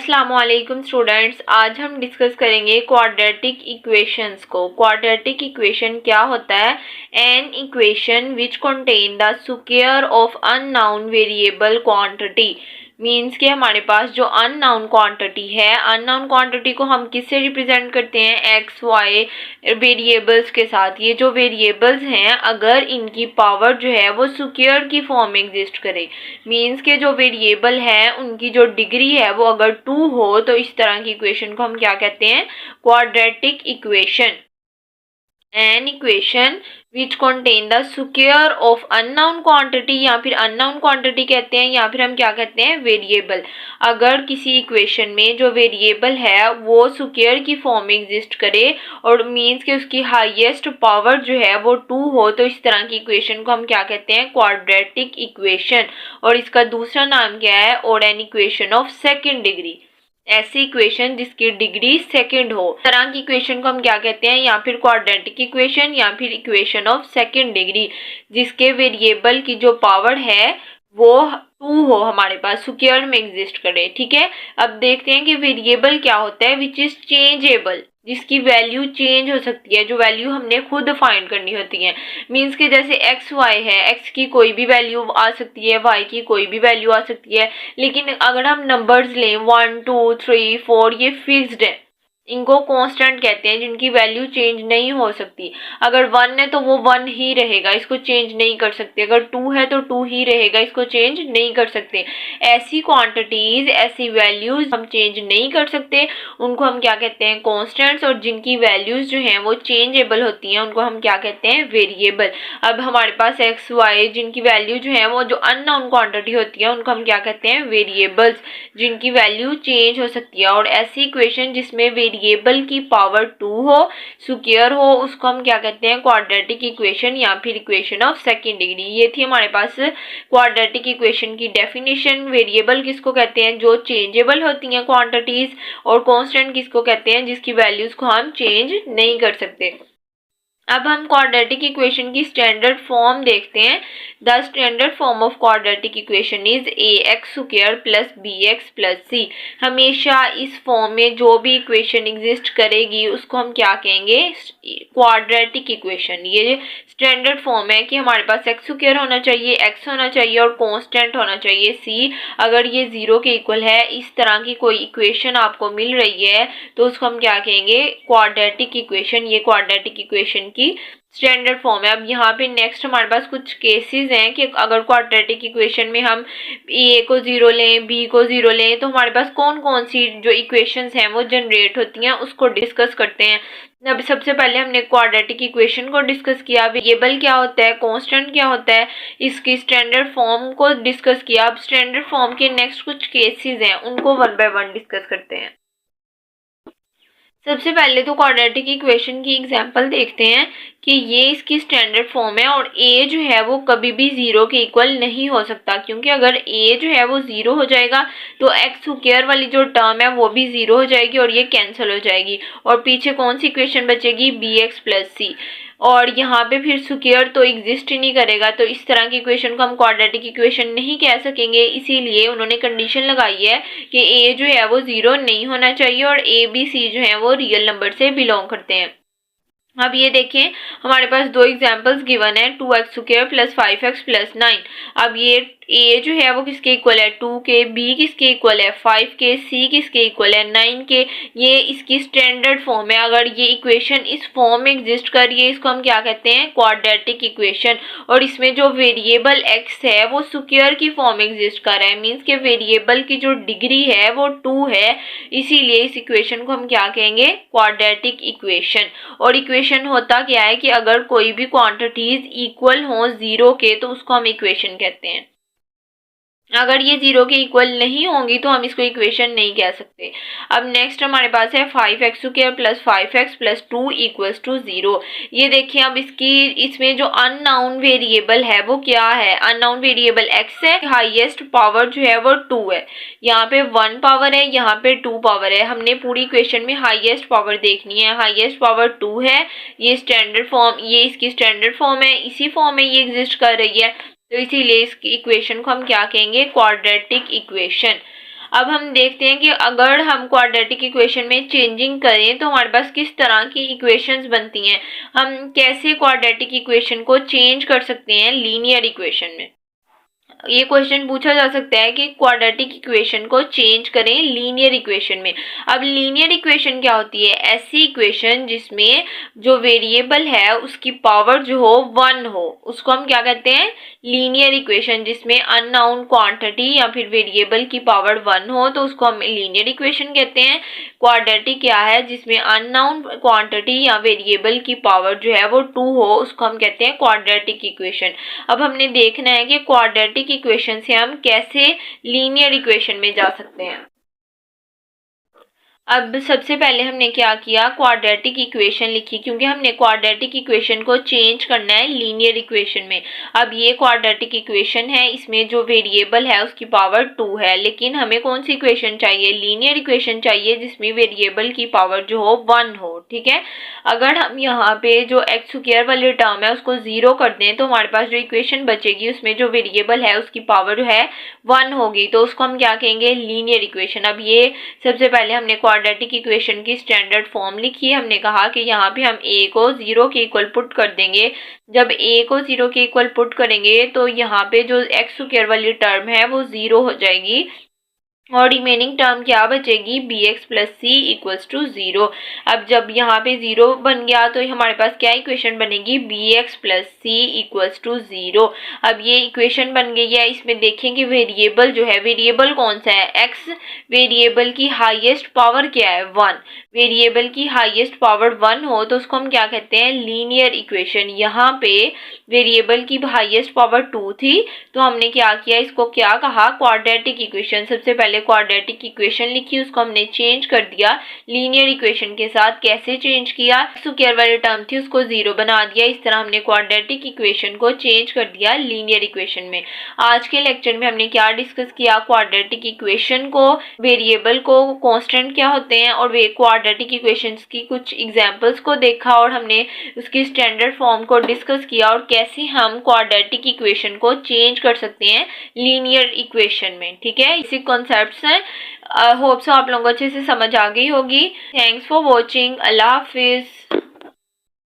अस्सलामुअलैकुम स्टूडेंट्स, आज हम डिस्कस करेंगे क्वाड्रेटिक इक्वेशंस को। क्वाड्रेटिक इक्वेशन क्या होता है? An equation which contain the square of unknown variable quantity. Means कि हमारे पास जो अननाउन क्वांटिटी है, अननाउन क्वांटिटी को हम किससे रिप्रेजेंट करते हैं? एक्स वाई वेरिएबल्स के साथ। ये जो वेरिएबल्स हैं, अगर इनकी पावर जो है वो स्क्वायर की फॉर्म में एग्जिस्ट करे, मीन्स के जो वेरिएबल है उनकी जो डिग्री है वो अगर 2 हो, तो इस तरह की इक्वेशन को हम क्या कहते हैं? Quadratic equation. An equation which contain the square of unknown quantity, या फिर अननाउन क्वांटिटी कहते हैं, या फिर हम क्या कहते हैं? वेरिएबल। अगर किसी इक्वेशन में जो वेरिएबल है वो स्क्वायर की फॉर्म में एग्जिस्ट करे और मीन्स कि उसकी हाईएस्ट पावर जो है वो 2 हो, तो इस तरह की इक्वेशन को हम क्या कहते हैं? Quadratic equation. और इसका दूसरा नाम क्या है? Odd an equation of second degree. ऐसी इक्वेशन जिसकी डिग्री सेकंड हो, तरह की इक्वेशन को हम क्या कहते हैं? या फिर क्वाड्रेटिक इक्वेशन, या फिर इक्वेशन ऑफ सेकंड डिग्री, जिसके वेरिएबल की जो पावर है वो 2 हो, हमारे पास स्क्वायर में एग्जिस्ट करे। ठीक है, अब देखते हैं कि वेरिएबल क्या होता है विच इज चेंजेबल, जिसकी वैल्यू चेंज हो सकती है, जो वैल्यू हमने खुद फाइंड करनी होती है। मीन्स कि जैसे एक्स वाई है, एक्स की कोई भी वैल्यू आ सकती है, वाई की कोई भी वैल्यू आ सकती है, लेकिन अगर हम नंबर्स लें 1 2 3 4, ये फिक्स्ड है, इनको कांस्टेंट कहते हैं, जिनकी वैल्यू चेंज नहीं हो सकती। अगर 1 है तो वो 1 ही रहेगा, इसको चेंज नहीं कर सकते। अगर 2 है तो 2 ही रहेगा, इसको चेंज नहीं कर सकते। ऐसी क्वांटिटीज, ऐसी वैल्यूज हम चेंज नहीं कर सकते, उनको हम क्या कहते हैं? कांस्टेंट्स। और जिनकी वैल्यूज जो हैं वो चेंजेबल होती हैं, उनको हम क्या कहते हैं? वेरिएबल। अब हमारे पास एक्स वाई, जिनकी वैल्यू जो है वो जो अननोन क्वांटिटी होती है, उनको हम क्या कहते हैं? वेरिएबल्स, जिनकी वैल्यू चेंज हो सकती है। और ऐसी इक्वेशन जिसमें वेरिएबल की पावर 2 हो, स्क्वायर हो, उसको हम क्या कहते हैं? क्वाड्रेटिक इक्वेशन, या फिर इक्वेशन ऑफ सेकंड डिग्री। ये थी हमारे पास क्वाड्रेटिक इक्वेशन की डेफिनेशन। वेरिएबल किसको कहते हैं? जो चेंजेबल होती हैं क्वांटिटीज। और कांस्टेंट किसको कहते हैं? जिसकी वैल्यूज को हम चेंज नहीं कर सकते। अब हम क्वाड्रेटिक इक्वेशन की स्टैंडर्ड फॉर्म देखते हैं। The standard form of quadratic equation is A X square plus B X plus C. हमेशा इस फॉर्म में जो भी इक्वेशन एग्जिस्ट करेगी उसको हम क्या कहेंगे? Quadratic equation. ये स्टैंडर्ड फॉर्म है कि हमारे पास एक्स स्क्वायर होना चाहिए, एक्स होना चाहिए और कांस्टेंट होना चाहिए सी। अगर ये 0 के इक्वल है, इस तरह की कोई इक्वेशन आपको मिल रही है, तो उसको हम क्या कहेंगे? Quadratic equation. ये क्वाड्रेटिक इक्वेशन की स्टैंडर्ड फॉर्म है। अब यहाँ पे नेक्स्ट हमारे पास कुछ केसेस हैं कि अगर क्वाड्रेटिक इक्वेशन में हम ए को 0 लें, बी को 0 लें, तो हमारे पास कौन कौन सी जो इक्वेशंस हैं वो जनरेट होती हैं, उसको डिस्कस करते हैं। अब सबसे पहले हमने क्वाड्रेटिक इक्वेशन को डिस्कस किया, वेरिएबल क्या होता है, कांस्टेंट क्या होता है, इसकी स्टैंडर्ड फॉर्म को डिस्कस किया। अब स्टैंडर्ड फॉर्म के नेक्स्ट कुछ केसेस हैं, उनको 1 बाय 1 डिस्कस करते हैं। सबसे पहले तो क्वाड्रेटिक इक्वेशन की एग्जांपल देखते हैं कि ये इसकी स्टैंडर्ड फॉर्म है और a जो है वो कभी भी 0 के इक्वल नहीं हो सकता, क्योंकि अगर a जो है वो 0 हो जाएगा तो एक्स स्क्वायर वाली जो टर्म है वो भी 0 हो जाएगी और ये कैंसिल हो जाएगी, और पीछे कौन सी इक्वेशन बचेगी? bx प्लस सी। और यहाँ पे फिर स्क्वायर तो एग्जिस्ट ही नहीं करेगा, तो इस तरह की इक्वेशन को हम क्वाड्रेटिक इक्वेशन नहीं कह सकेंगे। इसीलिए उन्होंने कंडीशन लगाई है कि a जो है वो 0 नहीं होना चाहिए और a b c जो है वो रियल नंबर से बिलोंग करते हैं। अब ये देखें, हमारे पास 2 एग्जांपल्स गिवन है, 2x square plus 5x plus 9। अब ये a जो है वो किसके इक्वल है? 2 के, b किसके इक्वल है? 5 के, c किसके इक्वल है? 9 के। ये इसकी स्टैंडर्ड फॉर्म है। अगर ये इक्वेशन इस फॉर्म में एग्जिस्ट कर रही है, इसको हम क्या कहते हैं? Quadratic equation. और इसमें जो वेरिएबल x है वो स्क्वायर की फॉर्म में एग्जिस्ट कर रहा है, मीन्स के वेरिएबल की जो डिग्री है वो 2 है, इसीलिए इस इक्वेशन को हम क्या कहेंगे? Quadratic equation. और इक्वेशन होता क्या है कि अगर कोई भी क्वांटिटीज इक्वल हो 0 के, तो उसको हम इक्वेशन कहते हैं। अगर ये 0 के इक्वल नहीं होंगी तो हम इसको इक्वेशन नहीं कह सकते। अब नेक्स्ट हमारे पास है 5x square plus 5x plus 2 equals to 0। ये देखिए, अब इसमें जो अननाउन वेरिएबल है वो क्या है? अननाउन वेरिएबल x है, हाईएस्ट पावर जो है वो 2 है। यहाँ पे 1 पावर है, यहाँ पे 2 पावर है। हमने पूरी इक्वेशन में हाईएस्ट पावर देखनी है, हाईएस्ट पावर 2 है। ये स्टैंडर्ड फॉर्म, ये इसकी स्टैंडर्ड फॉर्म है, इसी फॉर्म में ये एग्जिस्ट कर रही है, तो इसीलिए इस इक्वेशन को हम क्या कहेंगे? Quadratic equation. अब हम देखते हैं कि अगर हम क्वाड्रेटिक इक्वेशन में चेंजिंग करें तो हमारे पास किस तरह की इक्वेशंस बनती हैं, हम कैसे क्वाड्रेटिक इक्वेशन को चेंज कर सकते हैं लीनियर इक्वेशन में। ये क्वेश्चन पूछा जा सकता है कि क्वाड्रेटिक इक्वेशन को चेंज करें लीनियर इक्वेशन में। अब लीनियर इक्वेशन क्या होती है, ऐसी इक्वेशन जिसमें जो वेरिएबल है उसकी पावर जो हो 1 हो, उसको हम क्या कहते हैं, लीनियर इक्वेशन। जिसमें अननोन क्वांटिटी या फिर वेरिएबल की पावर 1 हो तो उसको हम लीनियर इक्वेशन कहते हैं। क्वाड्रेटिक क्या है, जिसमें अननोन क्वांटिटी या वेरिएबल की पावर जो है वो 2 हो, उसको हम कहते हैं क्वाड्रेटिक इक्वेशन। अब हमने देखना है कि क्वाड्रेटिक इक्वेशन से हम कैसे लीनियर इक्वेशन में जा सकते हैं। अब सबसे पहले हमने क्या किया, क्वाड्रेटिक इक्वेशन लिखी, क्योंकि हमने क्वाड्रेटिक इक्वेशन को चेंज करना है लीनियर इक्वेशन में। अब ये क्वाड्रेटिक इक्वेशन है, इसमें जो वेरिएबल है उसकी पावर 2 है, लेकिन हमें कौन सी इक्वेशन चाहिए, लीनियर इक्वेशन चाहिए जिसमें वेरिएबल की पावर जो हो 1 हो। ठीक है, अगर हम यहाँ पे जो एक्स स्क्वायर वाली टर्म है उसको 0 कर दें तो हमारे पास जो इक्वेशन बचेगी उसमें जो वेरिएबल है उसकी पावर जो है 1 होगी, तो उसको हम क्या कहेंगे, लीनियर इक्वेशन। अब ये सबसे पहले हमने क्वाड्रेटिक इक्वेशन की स्टैंडर्ड फॉर्म लिखी। हमने कहा कि यहाँ पे हम a को 0 के इक्वल पुट कर देंगे। जब a को 0 के इक्वल पुट करेंगे तो यहाँ पे जो एक्स स्क्वायर वाली टर्म है वो 0 हो जाएगी और रिमेनिंग टर्म क्या बचेगी, bx plus C equals to 0। अब जब यहाँ पे 0 बन गया तो हमारे पास क्या इक्वेशन बनेगी, bx plus C equals to 0। अब ये इक्वेशन बन गई है। इसमें देखें कि वेरिएबल जो है, वेरिएबल कौन सा है, x। वेरिएबल की हाईएस्ट पावर क्या है, 1। वेरिएबल की हाईएस्ट पावर 1 हो तो उसको हम क्या कहते हैं, लीनियर इक्वेशन। यहाँ पे वेरिएबल की हाईएस्ट पावर 2 थी तो हमने क्या किया, इसको क्या कहा, क्वाड्रेटिक इक्वेशन। सबसे पहले क्वाड्रेटिक इक्वेशन लिखी, उसको हमने चेंज कर दिया लीनियर इक्वेशन के साथ। कैसे चेंज किया, स्क्वायर वाली टर्म थी उसको 0 बना दिया। इस तरह हमने क्वाड्रेटिक इक्वेशन को चेंज कर दिया लीनियर इक्वेशन में। आज के लेक्चर में हमने क्या डिस्कस किया, क्वाड्रेटिक इक्वेशन को, वेरिएबल को, कांस्टेंट क्या होते हैं और वे क्वाड्रेटिक इक्वेशंस की कुछ एग्जांपल्स को देखा और हमने उसकी स्टैंडर्ड फॉर्म को डिस्कस किया और कैसे हम क्वाड्रेटिक इक्वेशन को चेंज कर सकते हैं लीनियर इक्वेशन में। ठीक है, इसी कॉन्सेप्ट्स हैं। होप सो आप लोगों को अच्छे से समझ आ गई होगी। Thanks for watching. Allah Hafiz.